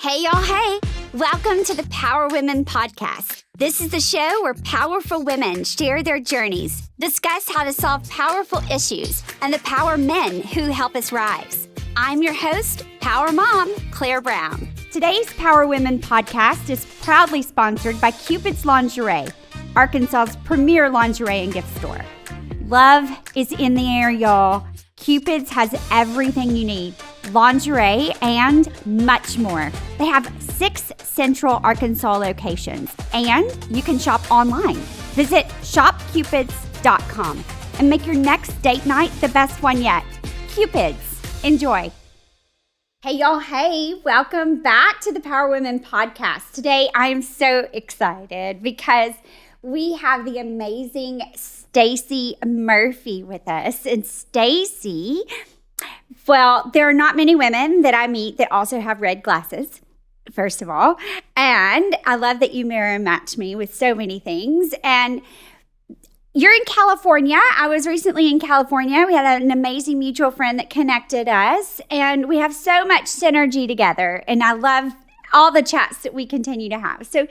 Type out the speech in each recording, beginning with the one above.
Hey, y'all. Hey, welcome to the PowerWomen podcast. This is the show where powerful women share their journeys, discuss how to solve powerful issues, and empower men who help us rise. I'm your host, Power Mom, Claire Brown. Today's PowerWomen podcast is proudly sponsored by Cupid's Lingerie, Arkansas's premier lingerie and gift store. Love is in the air, y'all. Cupid's has everything you need. Lingerie, and much more. They have 6 central Arkansas locations, and you can shop online. Visit shopcupids.com and make your next date night the best one yet. Cupids. Enjoy. Hey, y'all. Hey, welcome back to the PowerWomen podcast. Today, I am so excited because we have the amazing Stacey Murphy with us. And Stacey, well, there are not many women that I meet that also have red glasses, first of all. And I love that you mirror and match me with so many things. And you're in California. I was recently in California. We had an amazing mutual friend that connected us. And we have so much synergy together. And I love all the chats that we continue to have. So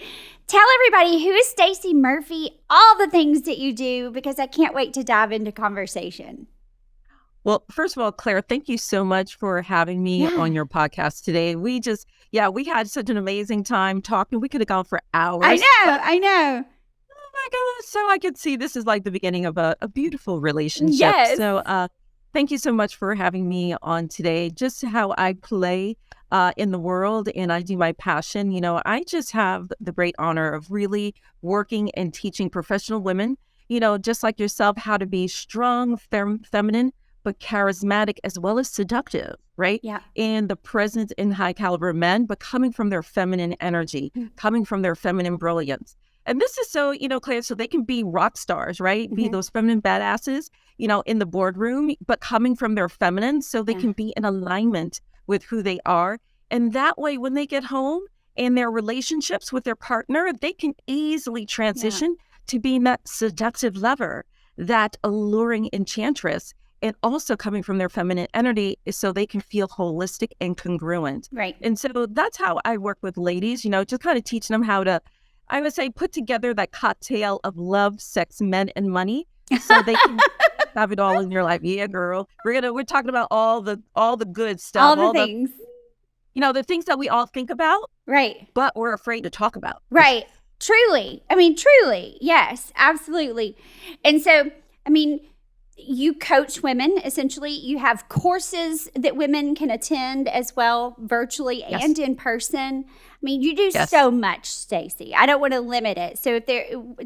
tell everybody, who is Stacey Murphy, all the things that you do, because I can't wait to dive into conversation. Well, first of all, Claire, thank you so much for having me on your podcast today. We had such an amazing time talking. We could have gone for hours. I know. Oh my gosh. So I could see this is like the beginning of a beautiful relationship. Yes. So thank you so much for having me on today. Just how I play in the world and I do my passion. You know, I just have the great honor of really working and teaching professional women, you know, just like yourself, how to be strong, feminine, but charismatic as well as seductive, right? Yeah. And the presence in high caliber men, but coming from their feminine energy, coming from their feminine brilliance. And this is so, you know, Claire, so they can be rock stars, right? Be those feminine badasses, you know, in the boardroom, but coming from their feminine so they can be in alignment with who they are. And that way, when they get home and their relationships with their partner, they can easily transition to being that seductive lover, that alluring enchantress, and also coming from their feminine energy so they can feel holistic and congruent. Right. And so that's how I work with ladies, you know, just kind of teaching them how to, I would say, put together that cocktail of love, sex, men, and money so they can have it all in your life. Yeah, girl. We're talking about all the good stuff. All the things. You know, the things that we all think about. Right. But we're afraid to talk about. Right. Truly. I mean, truly. Yes, absolutely. And so, I mean, you coach women, essentially. You have courses that women can attend as well, virtually and in person. I mean, you do so much, Stacey. I don't want to limit it. So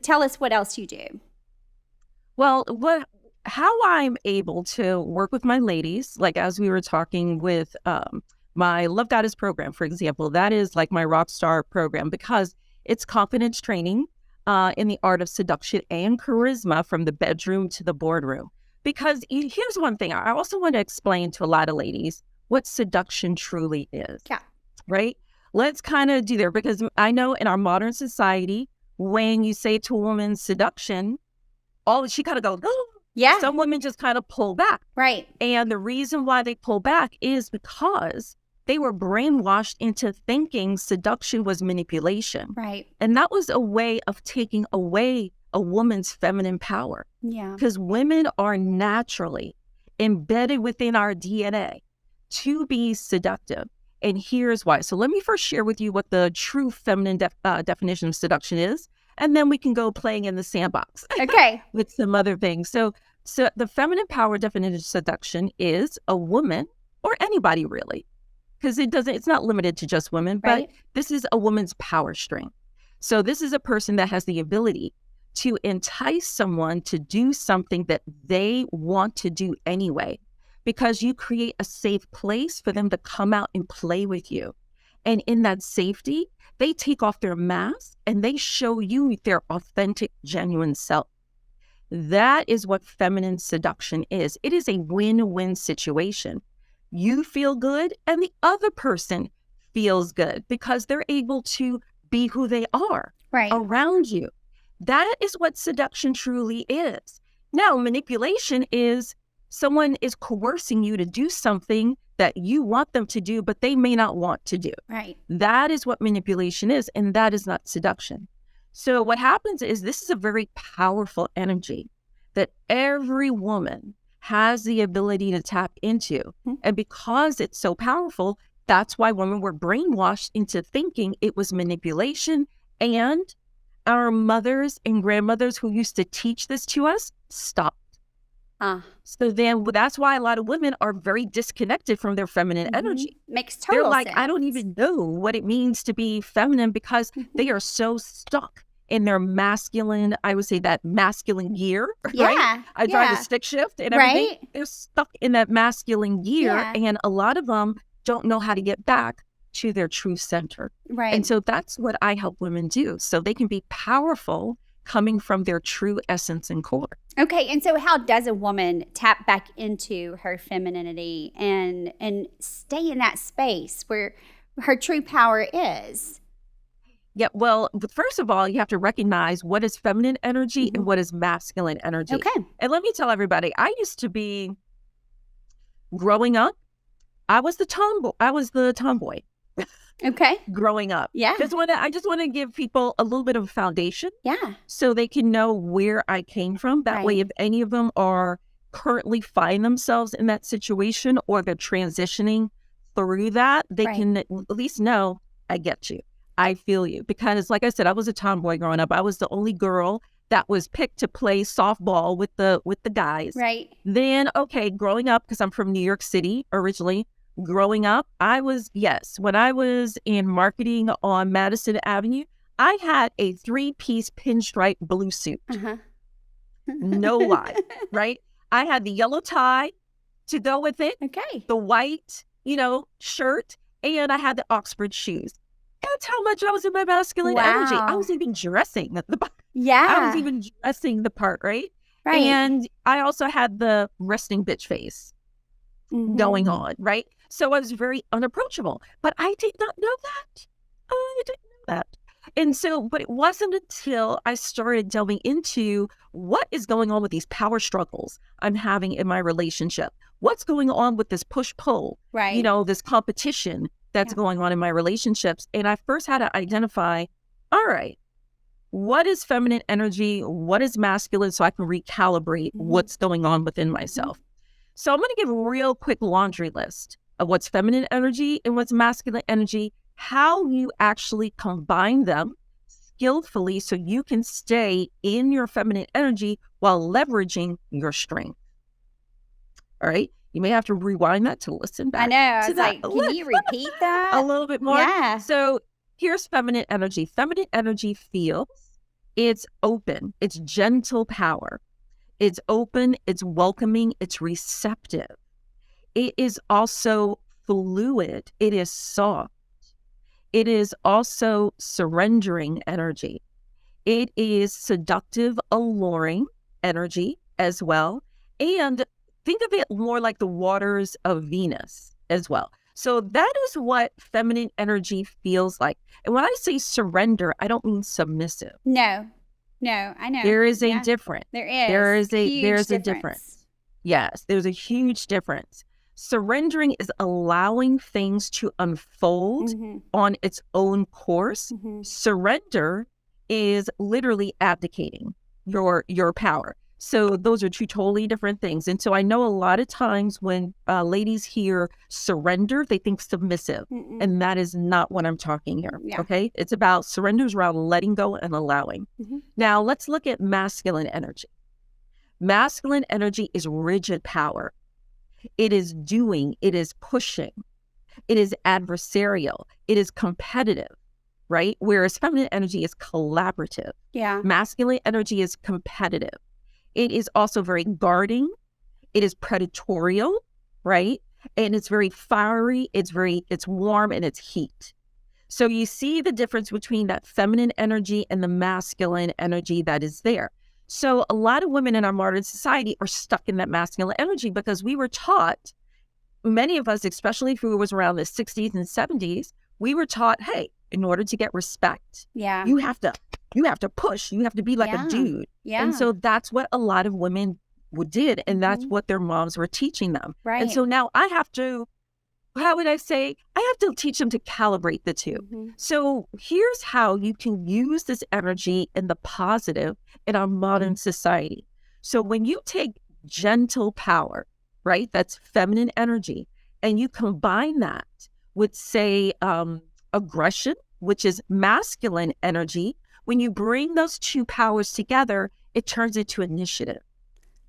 tell us what else you do. Well, how I'm able to work with my ladies, like as we were talking with my Love Goddess program, for example, that is like my rock star program because it's confidence training in the art of seduction and charisma from the bedroom to the boardroom. Because here's one thing, I also want to explain to a lot of ladies what seduction truly is. Yeah. Right? Let's kind of do there, because I know in our modern society, when you say to a woman seduction, she kind of goes, oh, yeah. Some women just kind of pull back. Right. And the reason why they pull back is because they were brainwashed into thinking seduction was manipulation. Right. And that was a way of taking away a woman's feminine power. Yeah. Because women are naturally embedded within our DNA to be seductive. And here's why. So let me first share with you what the true feminine definition of seduction is. And then we can go playing in the sandbox. Okay. With some other things. So the feminine power definition of seduction is a woman, or anybody really, because it's not limited to just women, right. But this is a woman's power strength. So this is a person that has the ability to entice someone to do something that they want to do anyway, because you create a safe place for them to come out and play with you. And in that safety, they take off their mask and they show you their authentic, genuine self. That is what feminine seduction is. It is a win-win situation. You feel good and the other person feels good because they're able to be who they are around you. That is what seduction truly is. Now, manipulation is someone is coercing you to do something that you want them to do, but they may not want to do. Right. That is what manipulation is, and that is not seduction. So what happens is this is a very powerful energy that every woman has the ability to tap into. And because it's so powerful, that's why women were brainwashed into thinking it was manipulation. And our mothers and grandmothers who used to teach this to us stopped. So then that's why a lot of women are very disconnected from their feminine energy. Makes total They're like, sense. I don't even know what it means to be feminine because they are so stuck in their masculine, I would say that masculine gear, right? I drive a stick shift and everything. Right. They're stuck in that masculine gear. And a lot of them don't know how to get back to their true center. Right. And so that's what I help women do. So they can be powerful coming from their true essence and core. Okay. And so how does a woman tap back into her femininity and stay in that space where her true power is? Yeah, well, first of all, you have to recognize what is feminine energy and what is masculine energy. Okay. And let me tell everybody, I used to be, growing up, I was the tomboy. Okay. Growing up. Yeah. I just want to give people a little bit of a foundation. Yeah. So they can know where I came from. That way, if any of them are currently find themselves in that situation or they're transitioning through that, they can at least know, I get you. I feel you. Because like I said, I was a tomboy growing up. I was the only girl that was picked to play softball with the guys. Right. Then, growing up, because I'm from New York City originally, growing up, when I was in marketing on Madison Avenue, I had a 3-piece pinstripe blue suit. No lie, right? I had the yellow tie to go with it. Okay. The white, shirt, and I had the Oxford shoes. That's how much I was in my masculine energy. I was even dressing the part. I was even dressing the part, right? Right. And I also had the resting bitch face going on, right? So I was very unapproachable, but I did not know that. I didn't know that. And so, but it wasn't until I started delving into what is going on with these power struggles I'm having in my relationship. What's going on with this push-pull, right? This competition that's going on in my relationships. And I first had to identify, all right, what is feminine energy? What is masculine? So I can recalibrate what's going on within myself. So I'm going to give a real quick laundry list of what's feminine energy and what's masculine energy, how you actually combine them skillfully so you can stay in your feminine energy while leveraging your strength. All right. You may have to rewind that to listen back. I know. I to was that like, can you repeat that? a little bit more? Yeah. So here's feminine energy. Feminine energy feels, it's open, it's gentle power. It's open, it's welcoming, it's receptive. It is also fluid. It is soft. It is also surrendering energy. It is seductive, alluring energy as well. And think of it more like the waters of Venus as well. So that is what feminine energy feels like. And when I say surrender, I don't mean submissive. No, I know. There is a difference. There's a difference. Yes, there's a huge difference. Surrendering is allowing things to unfold on its own course. Surrender is literally abdicating your power. So those are two totally different things. And so I know a lot of times when ladies hear surrender, they think submissive. And that is not what I'm talking here. Yeah. Okay. It's about surrenders around letting go and allowing. Now let's look at masculine energy. Masculine energy is rigid power. It is doing, it is pushing, it is adversarial, it is competitive, right? Whereas feminine energy is collaborative. Yeah. Masculine energy is competitive. It is also very guarding. It is predatorial, right? And it's very fiery. It's warm and it's heat. So you see the difference between that feminine energy and the masculine energy that is there. So a lot of women in our modern society are stuck in that masculine energy because we were taught, many of us, especially who was around the 60s and 70s, we were taught, hey, in order to get respect, you have to push, you have to be like a dude. Yeah. And so that's what a lot of women did. And that's what their moms were teaching them. Right. And so now I have to how would I say? I have to teach them to calibrate the two. So here's how you can use this energy in the positive in our modern society. So when you take gentle power, right? That's feminine energy. And you combine that with, say, aggression, which is masculine energy. When you bring those two powers together, it turns into initiative.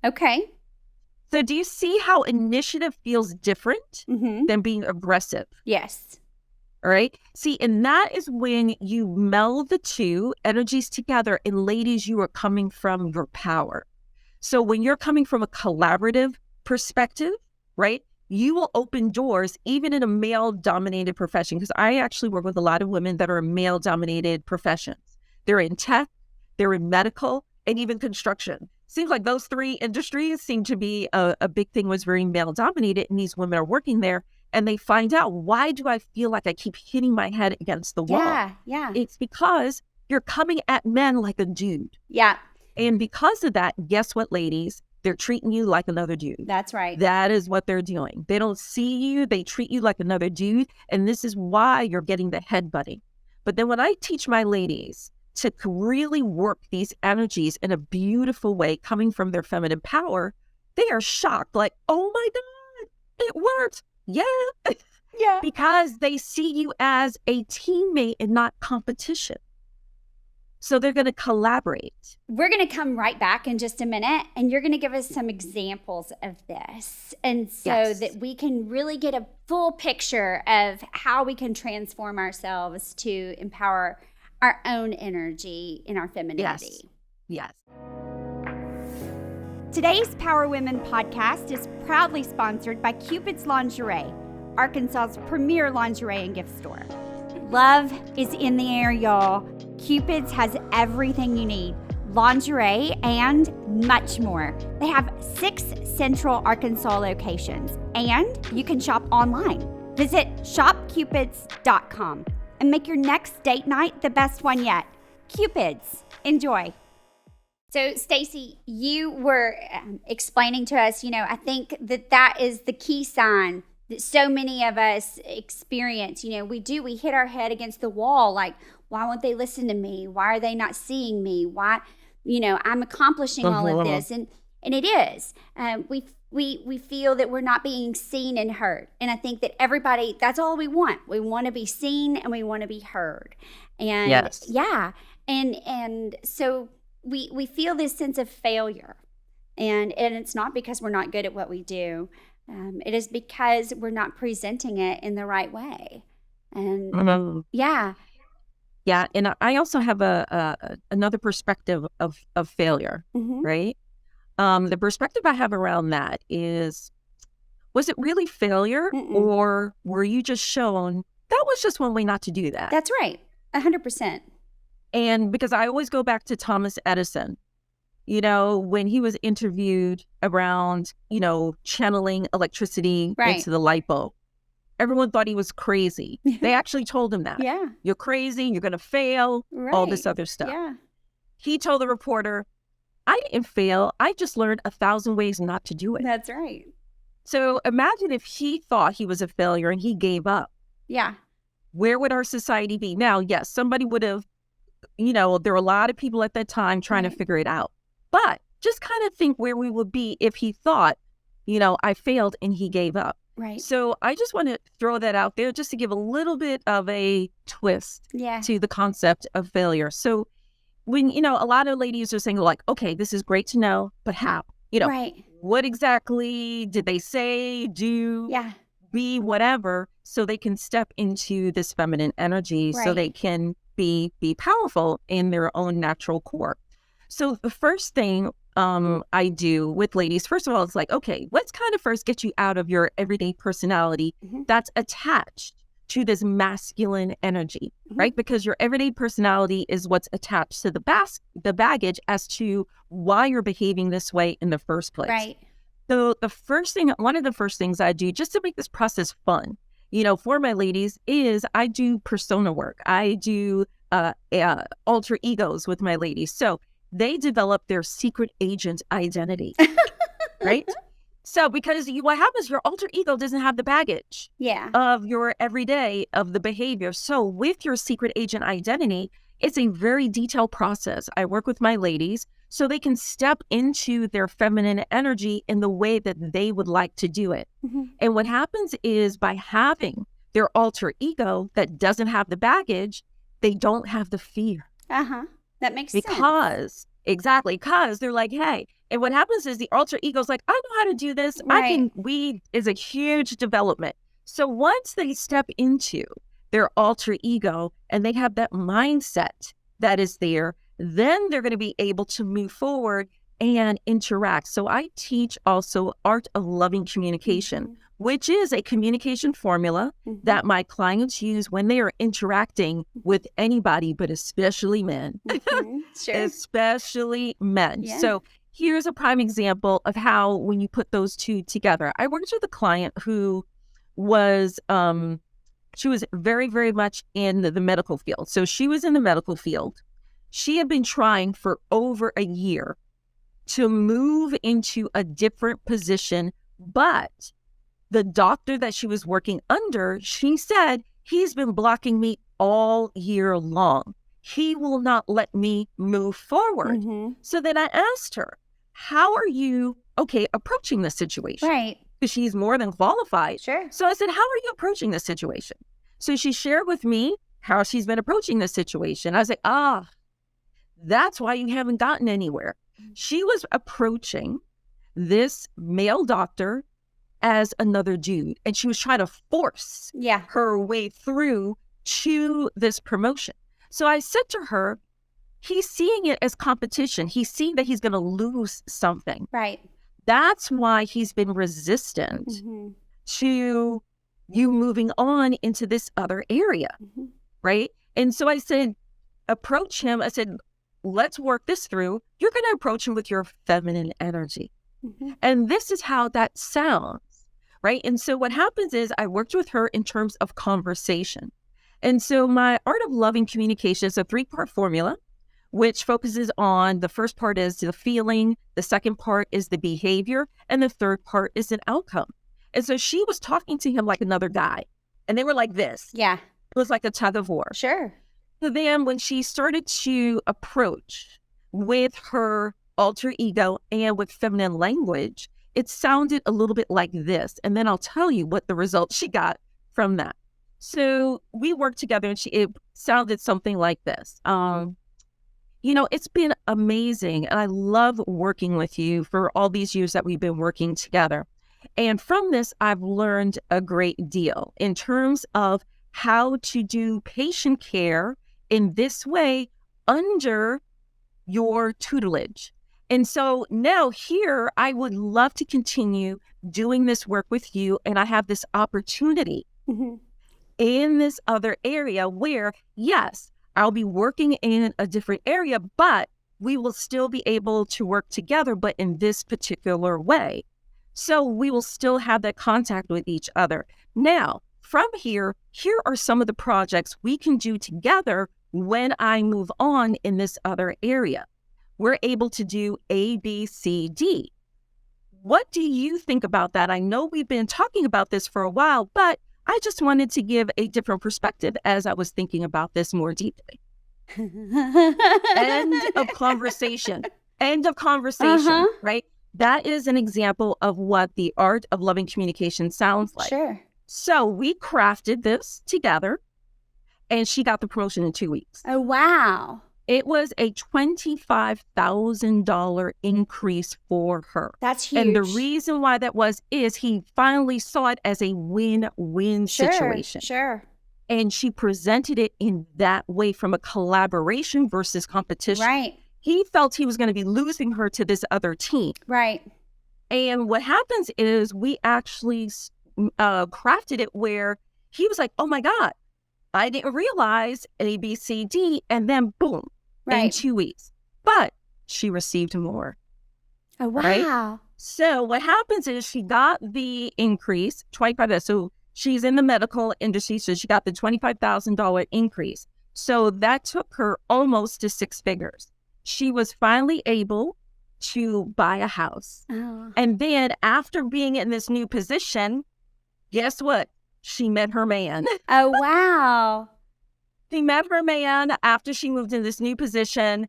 Okay. So do you see how initiative feels different than being aggressive? Yes. All right. See, and that is when you meld the two energies together. And ladies, you are coming from your power. So when you're coming from a collaborative perspective, right, you will open doors even in a male-dominated profession. Because I actually work with a lot of women that are in male-dominated professions. They're in tech, they're in medical, and even construction. Seems like those three industries seem to be a big thing, was very male-dominated, and these women are working there, and they find out, why do I feel like I keep hitting my head against the wall? Yeah. It's because you're coming at men like a dude. Yeah. And because of that, guess what, ladies? They're treating you like another dude. That's right. That is what they're doing. They don't see you. They treat you like another dude. And this is why you're getting the headbutting. But then when I teach my ladies to really work these energies in a beautiful way, coming from their feminine power, they are shocked. Like, oh my God, it worked. Yeah. Yeah. Because they see you as a teammate and not competition. So they're going to collaborate. We're going to come right back in just a minute, and you're going to give us some examples of this. And so that we can really get a full picture of how we can transform ourselves to empower our own energy in our femininity. Yes. Today's Power Women podcast is proudly sponsored by Cupid's Lingerie, Arkansas's premier lingerie and gift store. Love is in the air, y'all. Cupid's has everything you need, lingerie and much more. They have 6 central Arkansas locations, and you can shop online. Visit shopcupids.com and make your next date night the best one yet. Cupid's. Enjoy. So, Stacey, you were explaining to us, I think that is the key sign that so many of us experience. We hit our head against the wall, like, why won't they listen to me? Why are they not seeing me? Why, I'm accomplishing all of this. And it is. We feel that we're not being seen and heard. And I think that everybody, that's all we want. We want to be seen and we want to be heard. And yes. Yeah. And so we feel this sense of failure. And it's not because we're not good at what we do. It is because we're not presenting it in the right way. And Yeah, and I also have another perspective of failure, right? The perspective I have around that is, was it really failure, or were you just shown that was just one way not to do that? That's right, 100%. And because I always go back to Thomas Edison, when he was interviewed around, channeling electricity into the light bulb. Everyone thought he was crazy. They actually told him that. Yeah. You're crazy. You're going to fail. Right. All this other stuff. Yeah. He told the reporter, I didn't fail. I just learned 1,000 ways not to do it. That's right. So imagine if he thought he was a failure and he gave up. Yeah. Where would our society be? Now, yes, somebody would have, there were a lot of people at that time trying to figure it out. But just kind of think where we would be if he thought, I failed and he gave up. Right. So I just want to throw that out there just to give a little bit of a twist to the concept of failure. So when, a lot of ladies are saying like, okay, this is great to know, but how? What exactly did they say, do, be, whatever, so they can step into this feminine energy so they can be powerful in their own natural core. So the first thing I do with ladies, first of all, it's like, okay, let's kind of first get you out of your everyday personality that's attached to this masculine energy, right? Because your everyday personality is what's attached to the baggage as to why you're behaving this way in the first place. Right. So one of the first things I do just to make this process fun, for my ladies is I do persona work. I do alter egos with my ladies. So they develop their secret agent identity, right? So because what happens, your alter ego doesn't have the baggage of your everyday, of the behavior. So with your secret agent identity, it's a very detailed process. I work with my ladies so they can step into their feminine energy in the way that they would like to do it. And what happens is by having their alter ego that doesn't have the baggage, they don't have the fear. That makes sense. Because they're like, hey, and what happens is the alter ego's like, I know how to do this. Weed is a huge development. So once they step into their alter ego and they have that mindset that is there, then they're going to be able to move forward and interact. So I teach also art of loving communication, which is a communication formula that my clients use when they are interacting with anybody, but especially men. Especially men. Yeah. So here's a prime example of how when you put those two together. I worked with a client who was, she was very, very much in the medical field. So she was in the medical field. She had been trying for over a year to move into a different position, but the doctor that she was working under, she said, he's been blocking me all year long. He will not let me move forward. So then I asked her, how are you, approaching this situation? Right. Because she's more than qualified. Sure. So I said, how are you approaching this situation? So she shared with me how she's been approaching this situation. I was like, that's why you haven't gotten anywhere. She was approaching this male doctor as another dude, and she was trying to force her way through to this promotion. So I said to her, he's seeing it as competition. He's seeing that he's going to lose something. Right. That's why he's been resistant to you moving on into this other area. Right. And so I said, approach him. I said, let's work this through. You're going to approach him with your feminine energy. And this is how that sounds. Right. And so what happens is I worked with her in terms of conversation. And so my art of loving communication is a 3-part formula, which focuses on the first part is the feeling, the second part is the behavior, and the third part is an outcome. And so she was talking to him like another guy, and they were like this. Yeah. It was like a tug of war. Sure. So then when she started to approach with her alter ego and with feminine language, it sounded a little bit like this. And then I'll tell you what the results she got from that. So we worked together and it sounded something like this. It's been amazing. And I love working with you for all these years that we've been working together. And from this, I've learned a great deal in terms of how to do patient care in this way under your tutelage. And so now here, I would love to continue doing this work with you. And I have this opportunity in this other area where, yes, I'll be working in a different area, but we will still be able to work together, but in this particular way. So we will still have that contact with each other. Now, from here are some of the projects we can do together when I move on in this other area. We're able to do A, B, C, D. What do you think about that? I know we've been talking about this for a while, but I just wanted to give a different perspective as I was thinking about this more deeply. End of conversation. Right? That is an example of what the art of loving communication sounds like. Sure. So we crafted this together, and she got the promotion in 2 weeks. Oh, wow. It was a $25,000 increase for her. That's huge. And the reason why that is he finally saw it as a win-win situation. Sure. And she presented it in that way from a collaboration versus competition. Right. He felt he was going to be losing her to this other team. Right. And what happens is we actually crafted it where he was like, oh my God, I didn't realize A, B, C, D, and then boom, in 2 weeks. But she received more. Oh, wow. Right? So what happens is she got the increase, 25. So she's in the medical industry, so she got the $25,000 increase. So that took her almost to 6 figures. She was finally able to buy a house. Oh. And then after being in this new position, guess what? She met her man. Oh, wow. She met her man after she moved in this new position.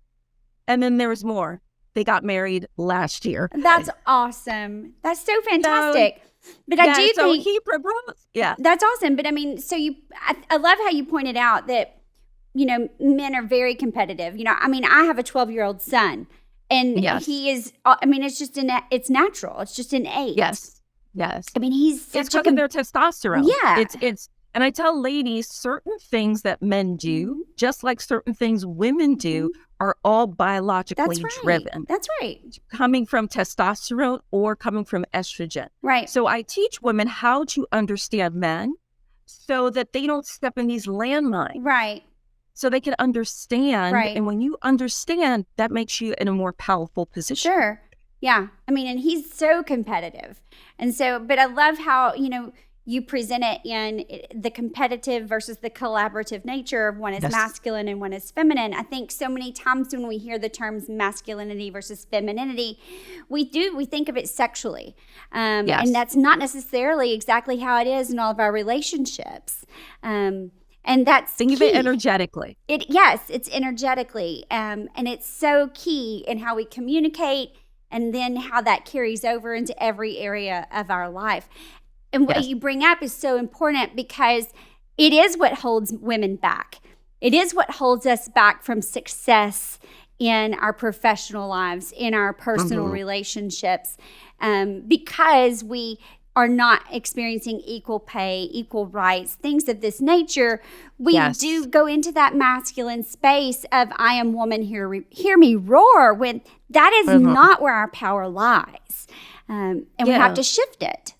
And then there was more. They got married last year. That's awesome. That's so fantastic. But I do so think he proposed. Yeah. that's awesome. But I mean, so I love how you pointed out that, you know, men are very competitive. You know, I mean, I have a 12-year-old son, and he is, I mean, it's just, it's natural. It's just innate. Yes. I mean, he's such it's because of their testosterone. Yeah. It's, and I tell ladies, certain things that men do, just like certain things women do, are all biologically driven. That's right. Coming from testosterone or coming from estrogen. Right. So I teach women how to understand men so that they don't step in these landmines. Right. So they can understand. Right. And when you understand, that makes you in a more powerful position. Sure. Yeah. I mean, and he's so competitive. And so, but I love how, you know, you present it in the competitive versus the collaborative nature of one is masculine and one is feminine. I think so many times when we hear the terms masculinity versus femininity, we think of it sexually. And that's not necessarily exactly how it is in all of our relationships. And that's think of it energetically. It's energetically. And it's so key in how we communicate and then how that carries over into every area of our life. And what you bring up is so important because it is what holds women back. It is what holds us back from success in our professional lives, in our personal relationships, because we are not experiencing equal pay, equal rights, things of this nature. We do go into that masculine space of I am woman, hear me roar, when that is not where our power lies. And we have to shift it.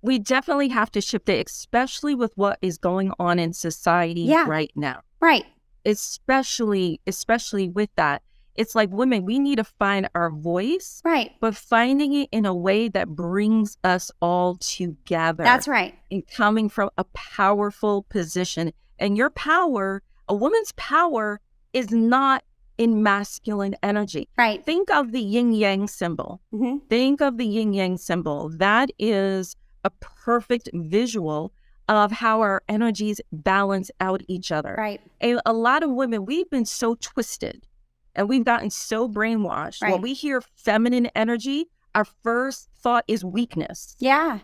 We definitely have to shift it, especially with what is going on in society right now. Right. Especially with that. It's like women, we need to find our voice. Right. But finding it in a way that brings us all together. That's right. And coming from a powerful position. And your power, a woman's power, is not in masculine energy. Right. Think of the yin-yang symbol. Think of the yin-yang symbol. That is a perfect visual of how our energies balance out each other. Right. And a lot of women, we've been so twisted and we've gotten so brainwashed. Right. When we hear feminine energy, our first thought is weakness. Yeah.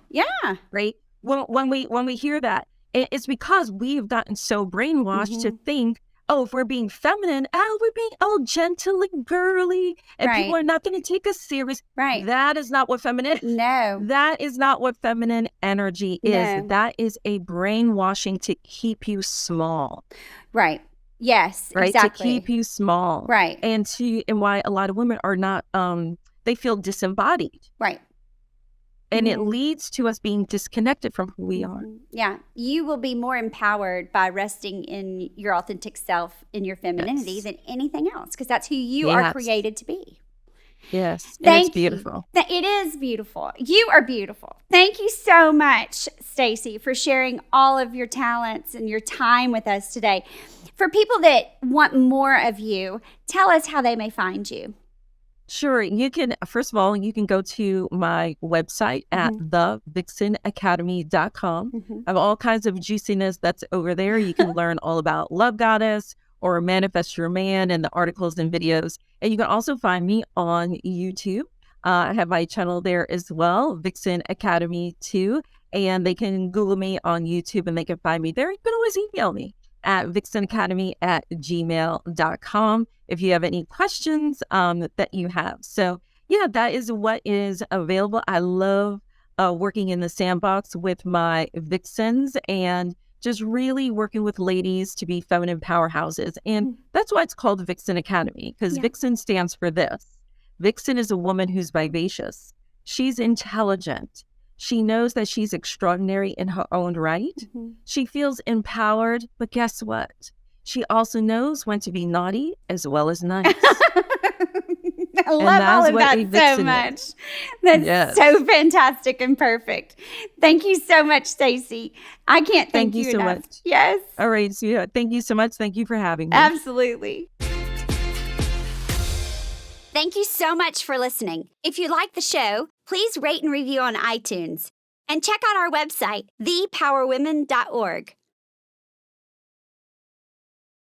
Right? When we hear that, it's because we've gotten so brainwashed to think, oh, if we're being feminine, we're being all gentle and girly, and people are not going to take us serious. Right. That is not what feminine. No. That is not what feminine energy is. No. That is a brainwashing to keep you small. Right. Yes. Right. Exactly. To keep you small. Right. And why a lot of women are not. They feel disembodied. Right. And it leads to us being disconnected from who we are. Yeah. You will be more empowered by resting in your authentic self, in your femininity than anything else, because that's who you are created to be. Yes. And it's beautiful. It is beautiful. You are beautiful. Thank you so much, Stacey, for sharing all of your talents and your time with us today. For people that want more of you, tell us how they may find you. Sure. You can, first of all, you can go to my website at thevixenacademy.com. I have all kinds of juiciness that's over there. You can learn all about Love Goddess or Manifest Your Man and the articles and videos. And you can also find me on YouTube. I have my channel there as well, Vixen Academy 2. And they can Google me on YouTube and they can find me there. You can always email me at vixenacademy@gmail.com if you have any questions that you have. So yeah, that is what is available. I love working in the sandbox with my Vixens and just really working with ladies to be feminine powerhouses. And that's why it's called Vixen Academy, because Vixen stands for this. Vixen is a woman who's vivacious. She's intelligent. She knows that she's extraordinary in her own right. She feels empowered, but guess what? She also knows when to be naughty as well as nice. I love all of that so much. That's so fantastic and perfect. Thank you so much, Stacey. I can't thank you so enough. much. Yes. All right, sweetheart. Thank you so much. Thank you for having me. Absolutely. Thank you so much for listening. If you like the show, please rate and review on iTunes. And check out our website, thepowerwomen.org.